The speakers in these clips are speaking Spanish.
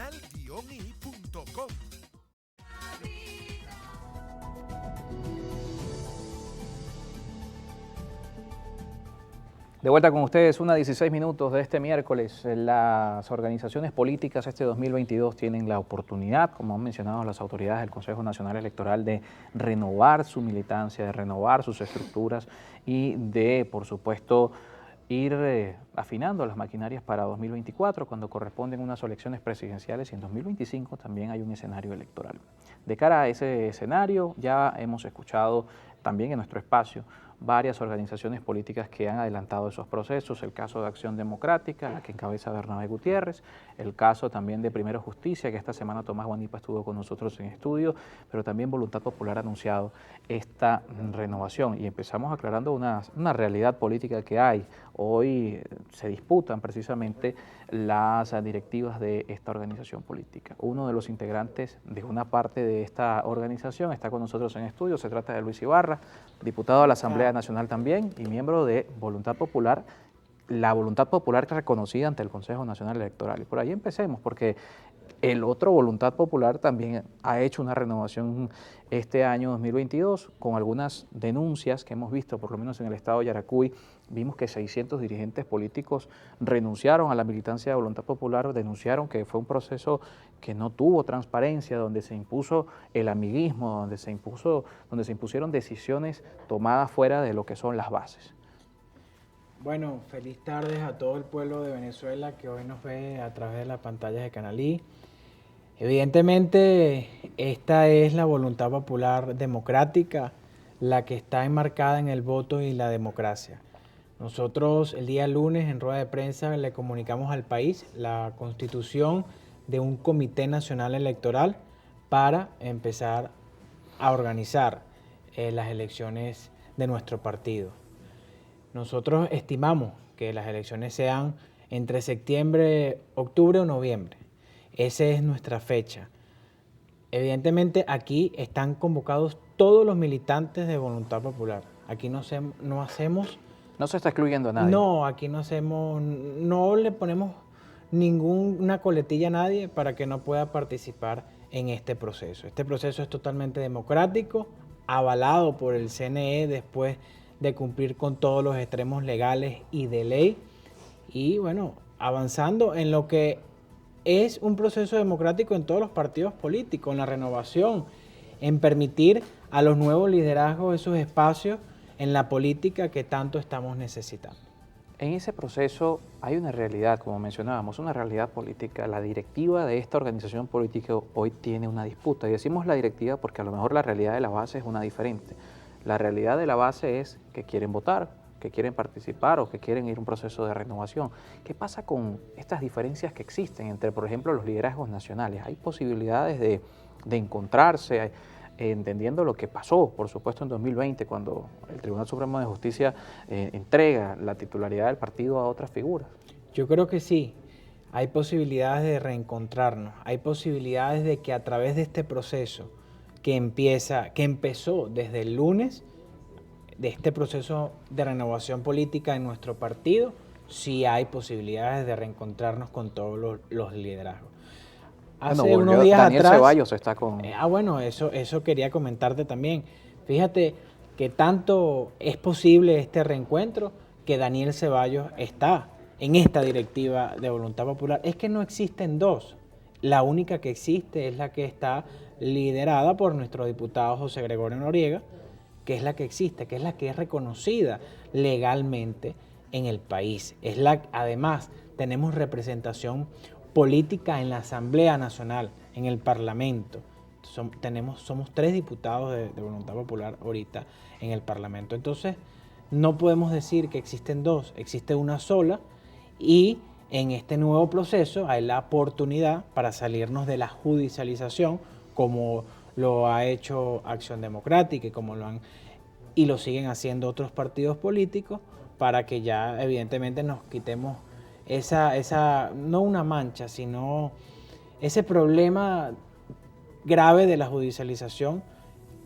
canal-i.com. De vuelta con ustedes, 1:16 minutos de este miércoles. Las organizaciones políticas este 2022 tienen la oportunidad, como han mencionado las autoridades del Consejo Nacional Electoral, de renovar su militancia, de renovar sus estructuras y de, por supuesto, ir afinando las maquinarias para 2024, cuando corresponden unas elecciones presidenciales, y en 2025 también hay un escenario electoral. De cara a ese escenario, ya hemos escuchado también en nuestro espacio varias organizaciones políticas que han adelantado esos procesos, el caso de Acción Democrática, la que encabeza Bernabé Gutiérrez, el caso también de Primero Justicia, que esta semana Tomás Guanipa estuvo con nosotros en estudio, pero también Voluntad Popular ha anunciado esta renovación. Y empezamos aclarando una realidad política que hay. Hoy se disputan precisamente las directivas de esta organización política. Uno de los integrantes de una parte de esta organización está con nosotros en estudio, se trata de Luis Ibarra, diputado a la Asamblea Nacional también y miembro de Voluntad Popular, la Voluntad Popular reconocida ante el Consejo Nacional Electoral. Y por ahí empecemos, porque el otro Voluntad Popular también ha hecho una renovación este año 2022 con algunas denuncias que hemos visto, por lo menos en el estado de Yaracuy. Vimos que 600 dirigentes políticos renunciaron a la militancia de Voluntad Popular, denunciaron que fue un proceso que no tuvo transparencia, donde se impuso el amiguismo, donde se impusieron decisiones tomadas fuera de lo que son las bases. Bueno, feliz tardes a todo el pueblo de Venezuela que hoy nos ve a través de las pantallas de Canal I. Evidentemente, esta es la voluntad popular democrática, la que está enmarcada en el voto y la democracia. Nosotros el día lunes en rueda de prensa le comunicamos al país la constitución de un Comité Nacional Electoral para empezar a organizar las elecciones de nuestro partido. Nosotros estimamos que las elecciones sean entre septiembre, octubre o noviembre. Esa es nuestra fecha. Evidentemente aquí están convocados todos los militantes de Voluntad Popular. Aquí no hacemos... No se está excluyendo a nadie. No, aquí no le ponemos ninguna coletilla a nadie para que no pueda participar en este proceso. Este proceso es totalmente democrático, avalado por el CNE después de cumplir con todos los extremos legales y de ley. Y bueno, avanzando en lo que es un proceso democrático en todos los partidos políticos, en la renovación, en permitir a los nuevos liderazgos esos espacios en la política que tanto estamos necesitando. En ese proceso hay una realidad, como mencionábamos, una realidad política. La directiva de esta organización política hoy tiene una disputa. Y decimos la directiva porque a lo mejor la realidad de la base es una diferente. La realidad de la base es que quieren votar, que quieren participar o que quieren ir a un proceso de renovación. ¿Qué pasa con estas diferencias que existen entre, por ejemplo, los liderazgos nacionales? ¿Hay posibilidades de encontrarse, entendiendo lo que pasó, por supuesto, en 2020, cuando el Tribunal Supremo de Justicia entrega la titularidad del partido a otras figuras? Yo creo que sí. Hay posibilidades de reencontrarnos. Hay posibilidades de que a través de este proceso que empezó desde el lunes, de este proceso de renovación política en nuestro partido, sí hay posibilidades de reencontrarnos con todos los liderazgos. Hace unos días Daniel atrás, Ceballos está con... bueno, eso quería comentarte también. Fíjate que tanto es posible este reencuentro que Daniel Ceballos está en esta directiva de Voluntad Popular. Es que no existen dos. La única que existe es la que está liderada por nuestro diputado José Gregorio Noriega, que es la que existe, que es la que es reconocida legalmente en el país. Además, tenemos representación política en la Asamblea Nacional, en el Parlamento. Somos 3 diputados de Voluntad Popular ahorita en el Parlamento. Entonces, no podemos decir que existen dos, existe una sola, y en este nuevo proceso hay la oportunidad para salirnos de la judicialización, como lo ha hecho Acción Democrática y lo siguen haciendo otros partidos políticos, para que ya evidentemente nos quitemos no una mancha, sino ese problema grave de la judicialización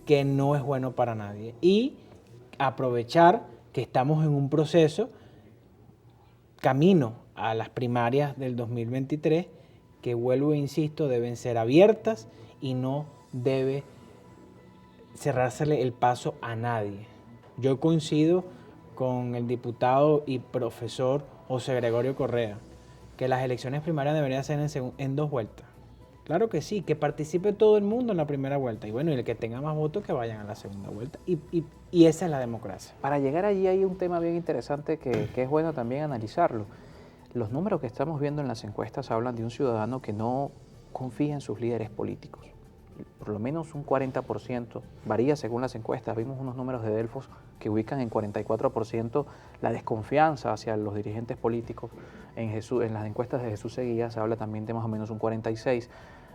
que no es bueno para nadie. Y aprovechar que estamos en un proceso camino a las primarias del 2023 que, vuelvo e insisto, deben ser abiertas y no debe cerrársele el paso a nadie. Yo coincido con el diputado y profesor José Gregorio Correa, que las elecciones primarias deberían ser en 2 vueltas. Claro que sí, que participe todo el mundo en la primera vuelta. Y bueno, y el que tenga más votos que vayan a la segunda vuelta. Y esa es la democracia. Para llegar allí hay un tema bien interesante que es bueno también analizarlo. Los números que estamos viendo en las encuestas hablan de un ciudadano que no confía en sus líderes políticos. Por lo menos un 40%, varía según las encuestas. Vimos unos números de Delfos que ubican en 44% la desconfianza hacia los dirigentes políticos. En las encuestas de Jesús Seguía se habla también de más o menos un 46%.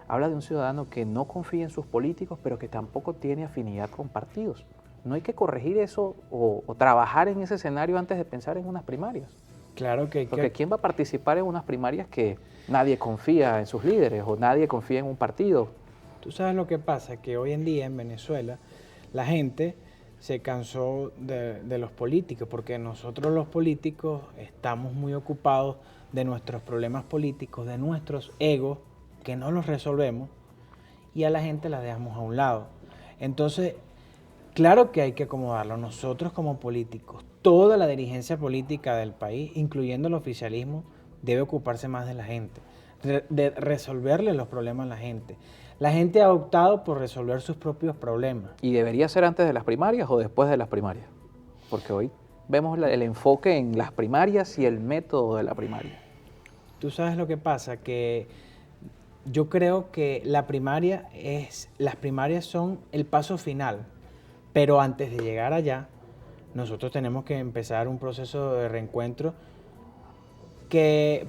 Habla de un ciudadano que no confía en sus políticos, pero que tampoco tiene afinidad con partidos. No hay que corregir eso o trabajar en ese escenario antes de pensar en unas primarias. Claro que Porque ¿quién va a participar en unas primarias que nadie confía en sus líderes o nadie confía en un partido? Tú sabes lo que pasa, que hoy en día en Venezuela la gente se cansó de los políticos, porque nosotros los políticos estamos muy ocupados de nuestros problemas políticos, de nuestros egos, que no los resolvemos, y a la gente la dejamos a un lado. Entonces, claro que hay que acomodarlo. Nosotros como políticos, toda la dirigencia política del país, incluyendo el oficialismo, debe ocuparse más de la gente, de resolverle los problemas a la gente. La gente ha optado por resolver sus propios problemas. ¿Y debería ser antes de las primarias o después de las primarias? Porque hoy vemos el enfoque en las primarias y el método de la primaria. Tú sabes lo que pasa, que yo creo que las primarias son el paso final, pero antes de llegar allá, nosotros tenemos que empezar un proceso de reencuentro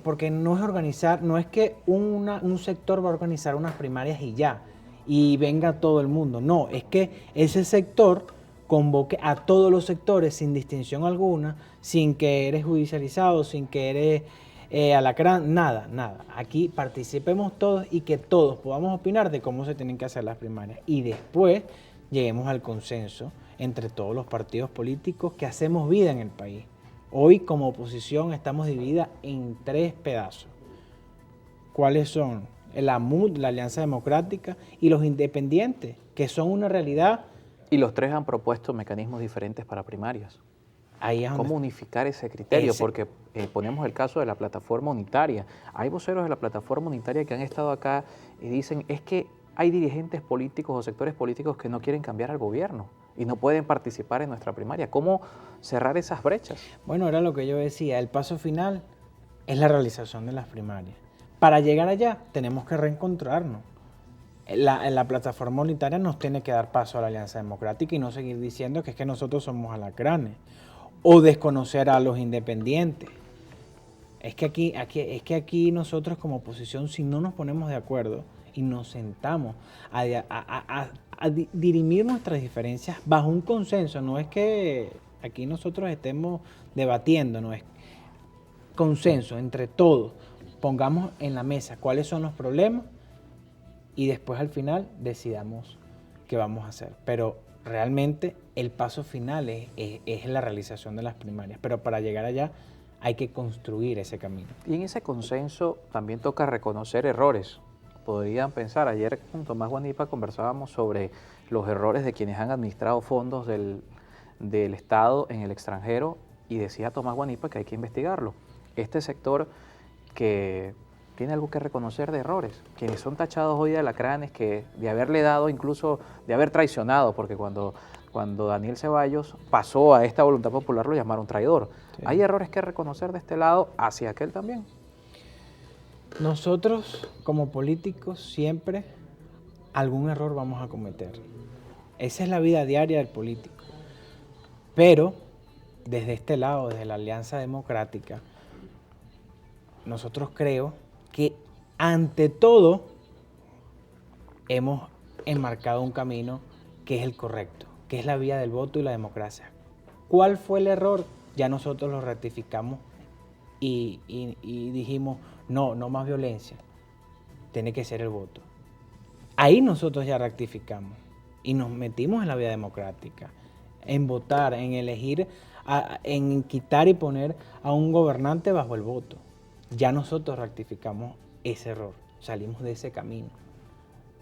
porque no es que un sector va a organizar unas primarias y ya, y venga todo el mundo. No, es que ese sector convoque a todos los sectores sin distinción alguna, sin que eres judicializado, sin que eres alacrán, nada. Aquí participemos todos y que todos podamos opinar de cómo se tienen que hacer las primarias. Y después lleguemos al consenso entre todos los partidos políticos que hacemos vida en el país. Hoy como oposición estamos divididas en 3 pedazos. ¿Cuáles son? La AMUD, la Alianza Democrática, y los independientes, que son una realidad. Y los 3 han propuesto mecanismos diferentes para primarias. Ahí es ¿Cómo unificar ese criterio? Porque ponemos el caso de la plataforma unitaria. Hay voceros de la plataforma unitaria que han estado acá y dicen, es que hay dirigentes políticos o sectores políticos que no quieren cambiar al gobierno y no pueden participar en nuestra primaria. ¿Cómo cerrar esas brechas? Bueno, era lo que yo decía, el paso final es la realización de las primarias. Para llegar allá tenemos que reencontrarnos. La plataforma unitaria nos tiene que dar paso a la Alianza Democrática y no seguir diciendo que es que nosotros somos alacranes o desconocer a los independientes. Es que aquí nosotros como oposición, si no nos ponemos de acuerdo y nos sentamos a dirimir nuestras diferencias bajo un consenso, no es que aquí nosotros estemos debatiendo, no es consenso entre todos, pongamos en la mesa cuáles son los problemas y después al final decidamos qué vamos a hacer. Pero realmente el paso final es la realización de las primarias, pero para llegar allá hay que construir ese camino. Y en ese consenso también toca reconocer errores. Podrían pensar, ayer con Tomás Guanipa conversábamos sobre los errores de quienes han administrado fondos del Estado en el extranjero y decía Tomás Guanipa que hay que investigarlo. Este sector que tiene algo que reconocer de errores, quienes son tachados hoy de alacranes, que de haberle dado, incluso de haber traicionado, porque cuando Daniel Ceballos pasó a esta voluntad popular lo llamaron traidor. Sí. ¿Hay errores que reconocer de este lado hacia aquel también? Nosotros como políticos siempre algún error vamos a cometer. Esa es la vida diaria del político. Pero desde este lado, desde la Alianza Democrática, nosotros creo que ante todo hemos enmarcado un camino que es el correcto, que es la vía del voto y la democracia. ¿Cuál fue el error? Ya nosotros lo ratificamos y dijimos, no más violencia, tiene que ser el voto. Ahí nosotros ya rectificamos y nos metimos en la vía democrática, en votar, en elegir, en quitar y poner a un gobernante bajo el voto. Ya nosotros rectificamos ese error. salimos de ese camino.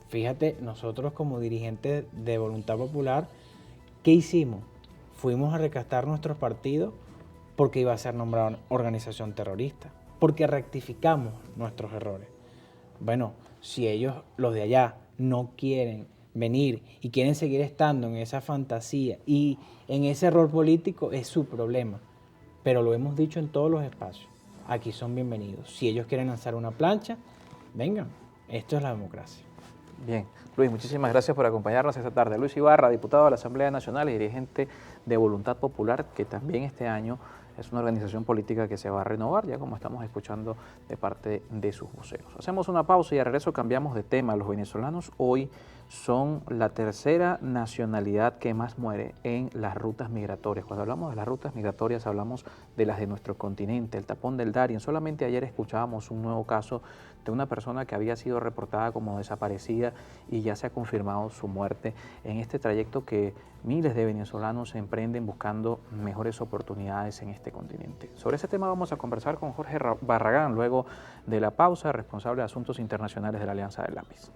Fíjate, nosotros como dirigentes de Voluntad Popular, ¿qué hicimos? Fuimos a rescatar nuestros partidos porque iba a ser nombrada organización terrorista, porque rectificamos nuestros errores. Bueno, si ellos, los de allá, no quieren venir y quieren seguir estando en esa fantasía y en ese rol político, es su problema. Pero lo hemos dicho en todos los espacios. Aquí son bienvenidos. Si ellos quieren lanzar una plancha, vengan. Esto es la democracia. Bien, Luis, muchísimas gracias por acompañarnos esta tarde. Luis Ibarra, diputado de la Asamblea Nacional y dirigente de Voluntad Popular, que también este año es una organización política que se va a renovar, ya como estamos escuchando de parte de sus voceros. Hacemos una pausa y al regreso cambiamos de tema. Los venezolanos hoy son la tercera nacionalidad que más muere en las rutas migratorias. Cuando hablamos de las rutas migratorias hablamos de las de nuestro continente, el tapón del Darién. Solamente ayer escuchábamos un nuevo caso de una persona que había sido reportada como desaparecida y ya se ha confirmado su muerte en este trayecto que miles de venezolanos emprenden buscando mejores oportunidades en este continente. Sobre ese tema vamos a conversar con Jorge Barragán luego de la pausa, responsable de Asuntos Internacionales de la Alianza del Lápiz.